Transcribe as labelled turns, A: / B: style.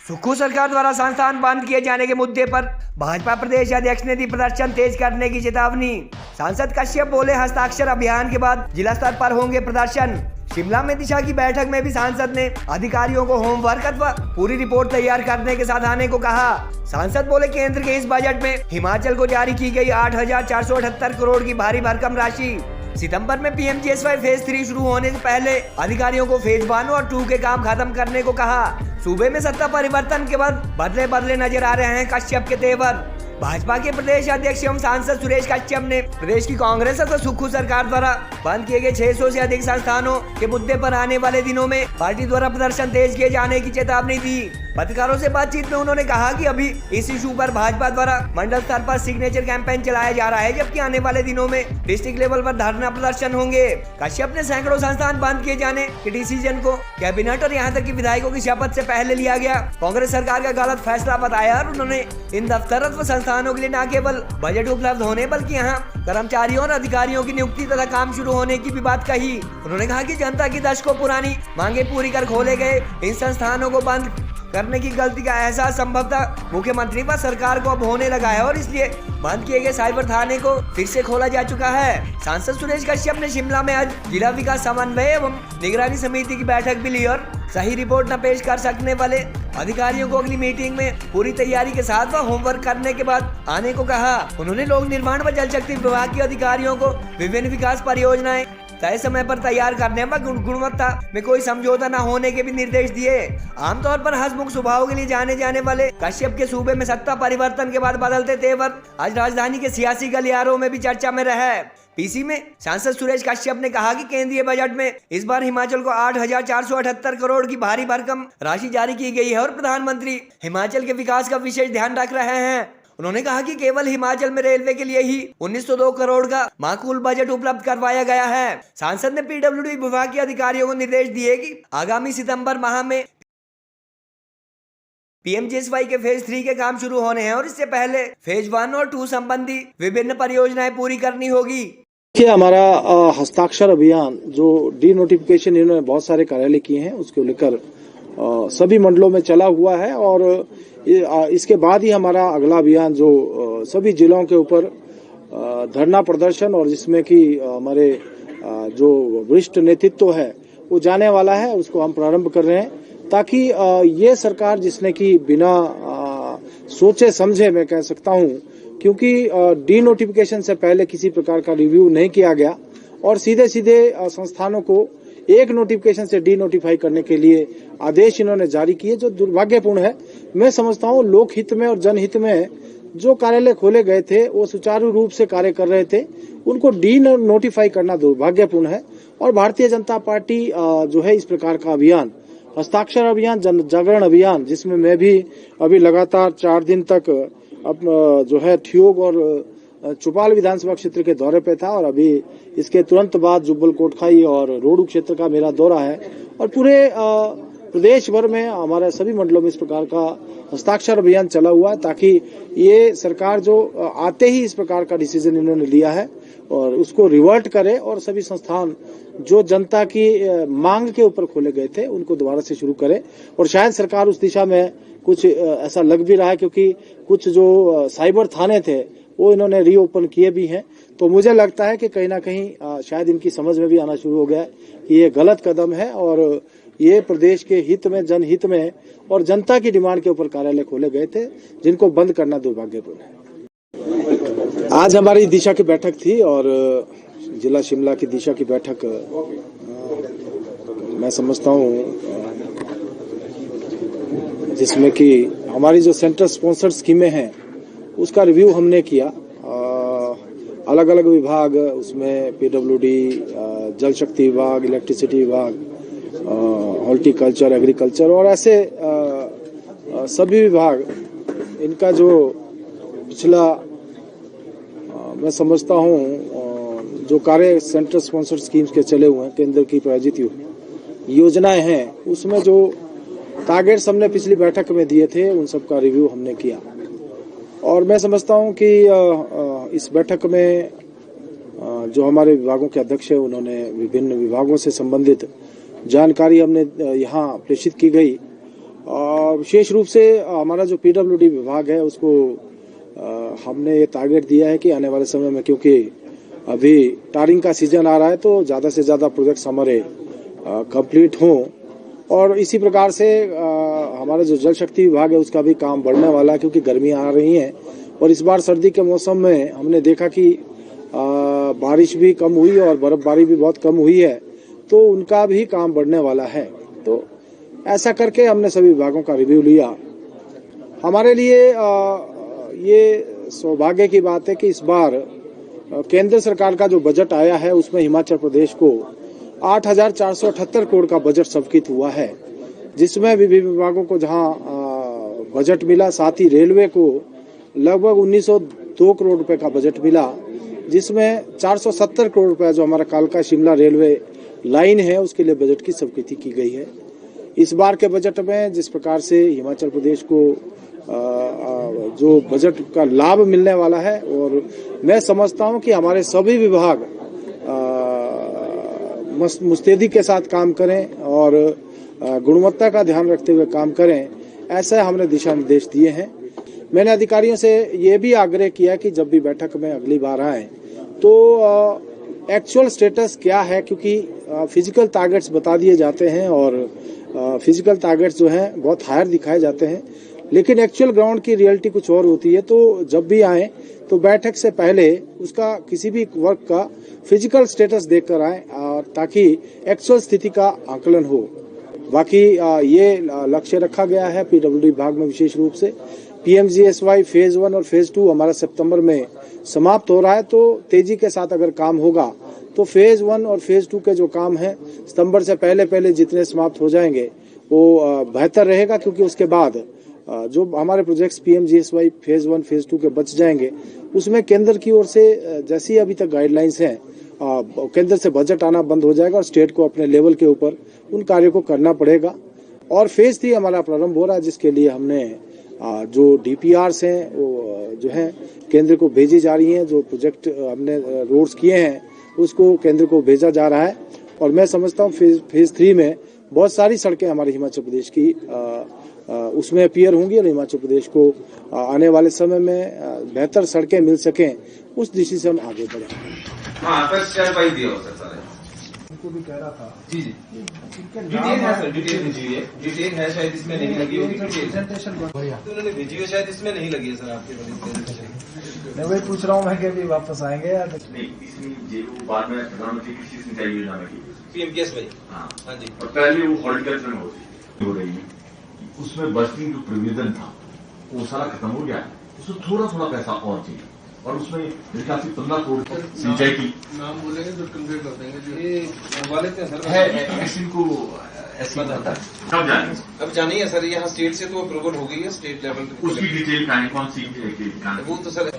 A: सुक्खू सरकार द्वारा संस्थान बंद किए जाने के मुद्दे पर भाजपा प्रदेश अध्यक्ष ने दी प्रदर्शन तेज करने की चेतावनी। सांसद कश्यप बोले, हस्ताक्षर अभियान के बाद जिला स्तर पर होंगे प्रदर्शन। शिमला में दिशा की बैठक में भी सांसद ने अधिकारियों को होमवर्क अथवा पूरी रिपोर्ट तैयार करने के साथ आने को कहा। सांसद बोले, केंद्र के इस बजट में हिमाचल को जारी की गई 8,478 करोड़ की भारी भरकम राशि। सितंबर में PMGSY फेज 3 शुरू होने से पहले अधिकारियों को फेज 1 और 2 के काम खत्म करने को कहा। सूबे में सत्ता परिवर्तन के बाद बदले नजर आ रहे हैं कश्यप के तेवर। भाजपा के प्रदेश अध्यक्ष एवं सांसद सुरेश कश्यप ने प्रदेश की कांग्रेस और सुक्खू सरकार द्वारा बंद किए गए 600 से अधिक संस्थानों के मुद्दे पर आने वाले दिनों में पार्टी द्वारा प्रदर्शन तेज किए जाने की चेतावनी दी। पत्रकारों से बातचीत में उन्होंने कहा कि अभी इस इशू पर भाजपा द्वारा मंडल स्तर पर सिग्नेचर कैंपेन चलाया जा रहा है, जबकि आने वाले दिनों में डिस्ट्रिक्ट लेवल पर धरना प्रदर्शन होंगे। कश्यप ने सैकड़ों संस्थान बंद किए जाने के डिसीजन को कैबिनेट और यहाँ तक कि विधायकों की शपथ से पहले लिया गया कांग्रेस सरकार का गलत फैसला बताया और उन्होंने इन दफ्तर व संस्थानों के लिए न केवल बजट उपलब्ध होने बल्कि यहाँ कर्मचारियों और अधिकारियों की नियुक्ति तथा काम शुरू होने की भी बात कही। उन्होंने कहा कि जनता की दशकों पुरानी मांगे पूरी कर खोले गए इन संस्थानों को बंद करने की गलती का एहसास संभवतः मुख्यमंत्री व सरकार को अब होने लगा है और इसलिए बंद किए गए साइबर थाने को फिर से खोला जा चुका है। सांसद सुरेश कश्यप ने शिमला में आज जिला विकास समन्वय एवं निगरानी समिति की बैठक भी ली और सही रिपोर्ट न पेश कर सकने वाले अधिकारियों को अगली मीटिंग में पूरी तैयारी के साथ व होमवर्क करने के बाद आने को कहा। उन्होंने लोक निर्माण व जल शक्ति विभाग के अधिकारियों को विभिन्न विकास परियोजनाएं तय समय पर तैयार करने व गुणवत्ता में कोई समझौता न होने के भी निर्देश दिए। आमतौर पर हंसमुख स्वभाव के लिए जाने जाने वाले कश्यप के सूबे में सत्ता परिवर्तन के बाद बदलते तेवर आज राजधानी के सियासी गलियारों में भी चर्चा में रहे। पीसी में सांसद सुरेश कश्यप ने कहा कि केंद्रीय बजट में इस बार हिमाचल को 8,478 करोड़ की भारी भरकम राशि जारी की गई है और प्रधानमंत्री हिमाचल के विकास का विशेष ध्यान रख रहे हैं। उन्होंने कहा कि केवल हिमाचल में रेलवे के लिए ही 1902 करोड़ का माकूल बजट उपलब्ध करवाया गया है। सांसद ने PWD विभाग के अधिकारियों को निर्देश दिए कि आगामी सितंबर माह में PMGSY के फेज 3 के काम शुरू होने हैं और इससे पहले फेज 1 और 2 संबंधी विभिन्न परियोजनाएं पूरी करनी होगी।
B: देखिए, हमारा हस्ताक्षर अभियान जो डी नोटिफिकेशन इन्होंने बहुत सारे कार्यालय किए हैं उसको लेकर सभी मंडलों में चला हुआ है और इसके बाद ही हमारा अगला अभियान जो सभी जिलों के ऊपर धरना प्रदर्शन और जिसमें कि हमारे जो वरिष्ठ नेतृत्व है वो जाने वाला है उसको हम प्रारंभ कर रहे हैं ताकि ये सरकार जिसने कि बिना सोचे समझे मैं कह सकता हूं क्योंकि डी नोटिफिकेशन से पहले किसी प्रकार का रिव्यू नहीं किया गया और सीधे संस्थानों को एक नोटिफिकेशन से डी नोटिफाई करने के लिए आदेश इन्होंने जारी किए जो दुर्भाग्यपूर्ण है। मैं समझता हूं लोकहित में और जनहित में जो कार्यालय खोले गए थे वो सुचारू रूप से कार्य कर रहे थे, उनको डी नोटिफाई करना दुर्भाग्यपूर्ण है और भारतीय जनता पार्टी जो है इस प्रकार का अभियान हस्ताक्षर अभियान जन जागरण अभियान जिसमें मैं भी अभी लगातार 4 दिन तक जो है ठियोग और चौपाल विधानसभा क्षेत्र के दौरे पे था और अभी इसके तुरंत बाद जुब्बल कोटखाई और रोहडू क्षेत्र का मेरा दौरा है और पूरे प्रदेश भर में हमारे सभी मंडलों में इस प्रकार का हस्ताक्षर अभियान चला हुआ है ताकि ये सरकार जो आते ही इस प्रकार का डिसीजन इन्होंने लिया है और उसको रिवर्ट करे और सभी संस्थान जो जनता की मांग के ऊपर खोले गए थे उनको दोबारा से शुरू करे और शायद सरकार उस दिशा में कुछ ऐसा लग भी रहा है क्योंकि कुछ जो साइबर थाने थे वो इन्होंने रीओपन किए भी हैं। तो मुझे लगता है कि कहीं ना कहीं शायद इनकी समझ में भी आना शुरू हो गया है कि ये गलत कदम है और ये प्रदेश के हित में जनहित में और जनता की डिमांड के ऊपर कार्यालय खोले गए थे जिनको बंद करना दुर्भाग्यपूर्ण है। आज हमारी दिशा की बैठक थी और जिला शिमला की दिशा की बैठक मैं समझता हूँ जिसमें कि हमारी जो सेंटर स्पॉन्सर्ड स्कीमें हैं उसका रिव्यू हमने किया। अलग अलग विभाग उसमें PWD, जल शक्ति विभाग, इलेक्ट्रिसिटी विभाग, हॉर्टिकल्चर, एग्रीकल्चर और ऐसे सभी विभाग इनका जो पिछला मैं समझता हूँ जो कार्य सेंटर स्पॉन्सर्ड स्कीम्स के चले हुए हैं केंद्र की प्रायोजित योजनाएं हैं उसमें जो टारगेट्स हमने पिछली बैठक में दिए थे उन सब का रिव्यू हमने किया और मैं समझता हूं कि इस बैठक में जो हमारे विभागों के अध्यक्ष हैं उन्होंने विभिन्न विभागों से संबंधित जानकारी हमने यहाँ प्रेषित की गई विशेष रूप से हमारा जो पीडब्ल्यूडी विभाग है उसको हमने ये टारगेट दिया है कि आने वाले समय में, क्योंकि अभी टारिंग का सीजन आ रहा है, तो ज्यादा से ज्यादा प्रोजेक्ट्स हमारे कंप्लीट हों। और इसी प्रकार से हमारा जो जल शक्ति विभाग है उसका भी काम बढ़ने वाला है, क्योंकि गर्मियां आ रही हैं और इस बार सर्दी के मौसम में हमने देखा कि बारिश भी कम हुई और बर्फबारी भी बहुत कम हुई है, तो उनका भी काम बढ़ने वाला है। तो ऐसा करके हमने सभी विभागों का रिव्यू लिया। हमारे लिए ये सौभाग्य की बात है कि इस बार केंद्र सरकार का जो बजट आया है उसमें हिमाचल प्रदेश को 8,478 करोड़ का बजट स्वीकृत हुआ है, जिसमें विभिन्न विभागों को जहां बजट मिला, साथ ही रेलवे को लगभग 1902 करोड़ रुपए का बजट मिला, जिसमें 470 करोड़ रुपए जो हमारा कालका शिमला रेलवे लाइन है उसके लिए बजट की स्वीकृति की गई है। इस बार के बजट में जिस प्रकार से हिमाचल प्रदेश को जो बजट का लाभ मिलने वाला है, और मैं समझता हूं कि हमारे सभी विभाग मुस्तैदी के साथ काम करें और गुणवत्ता का ध्यान रखते हुए काम करें, ऐसे हमने दिशा निर्देश दिए हैं। मैंने अधिकारियों से ये भी आग्रह किया कि जब भी बैठक में अगली बार आए तो एक्चुअल स्टेटस क्या है, क्योंकि फिजिकल टारगेट्स बता दिए जाते हैं और फिजिकल टारगेट्स जो हैं बहुत हायर दिखाए जाते हैं, लेकिन एक्चुअल ग्राउंड की रियलिटी कुछ और होती है। तो जब भी आए तो बैठक से पहले उसका किसी भी वर्क का फिजिकल स्टेटस देखकर आए, ताकि एक्चुअल स्थिति का आकलन हो। बाकी ये लक्ष्य रखा गया है पीडब्ल्यूडी विभाग में, विशेष रूप से पीएमजीएसवाई फेज 1 और फेज 2 हमारा सितंबर में समाप्त हो रहा है, तो तेजी के साथ अगर काम होगा तो फेज 1 और फेज 2 के जो काम है सितंबर से पहले जितने समाप्त हो जाएंगे वो बेहतर रहेगा, क्योंकि उसके बाद जो हमारे प्रोजेक्ट्स पीएमजीएसवाई फेज 1 फेज 2 के बच जाएंगे, उसमें केंद्र की ओर से जैसी अभी तक गाइडलाइंस हैं, केंद्र से बजट आना बंद हो जाएगा और स्टेट को अपने लेवल के ऊपर उन कार्यों को करना पड़ेगा। और फेज 3 हमारा प्रारंभ हो रहा है, जिसके लिए हमने जो डीपीआरस हैं वो जो है केंद्र को भेजी जा रही हैं। जो प्रोजेक्ट हमने रोड्स किए हैं उसको केंद्र को भेजा जा रहा है, और मैं समझता हूँ फेज 3 में बहुत सारी सड़कें हमारे हिमाचल प्रदेश की उसमें अपीयर होंगी, और हिमाचल प्रदेश को आने वाले समय में बेहतर सड़कें मिल सकें, उस दिशा से हम आगे बढ़ेंगे।
C: उनको भी कह रहा था
D: जी डिटेल है सर, डिटेल है शायद इसमें नहीं लगी होगी,
C: प्रेजेंटेशन
D: उन्होंने भेजी है शायद इसमें नहीं लगी है सर आपके
C: मैं वही पूछ रहा हूँ मैं कि अभी वापस आएंगे या
E: नहीं, इसमें बाद में प्रधानमंत्री कृषि सिंचाई योजना में की
D: पीएमकेएसवाई।
E: हाँ
D: जी,
E: और पहले वो हॉर्टिकल्चर में हो रही है, उसमें बस्टिंग जो प्रोविजन था वो सारा खत्म हो गया है, उसमें थोड़ा थोड़ा पैसा और चाहिए, और उसमें मेरे ख्याल से 15 करोड़ सिंचाई की
F: नाम बोलेंगे तो कन्वे कर देंगे।
D: ये वाले थे सर
E: है ऐसी को ऐसी पता है कब जाने
D: अब जानी है सर, यहाँ स्टेट से तो अप्रूवल हो गई है, स्टेट लेवल
E: उसकी डिटेल कहानी कौन सी
D: वो तो सर